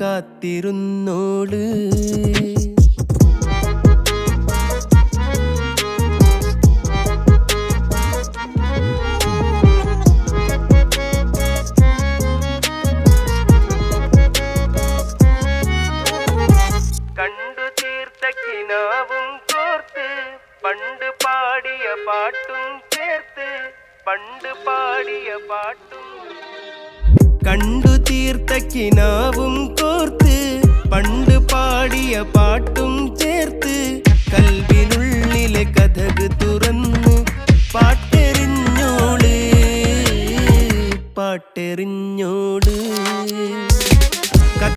കാത്തിരുന്നോള്. കണ്ടു തീർത്ത കിനാവും കോർത്ത് പണ്ട് പാടിയ പാട്ടും ചേർത്ത് പണ്ട് പാടിയ പാട്ടും കണ്ടു തീർത്ത കിനാവും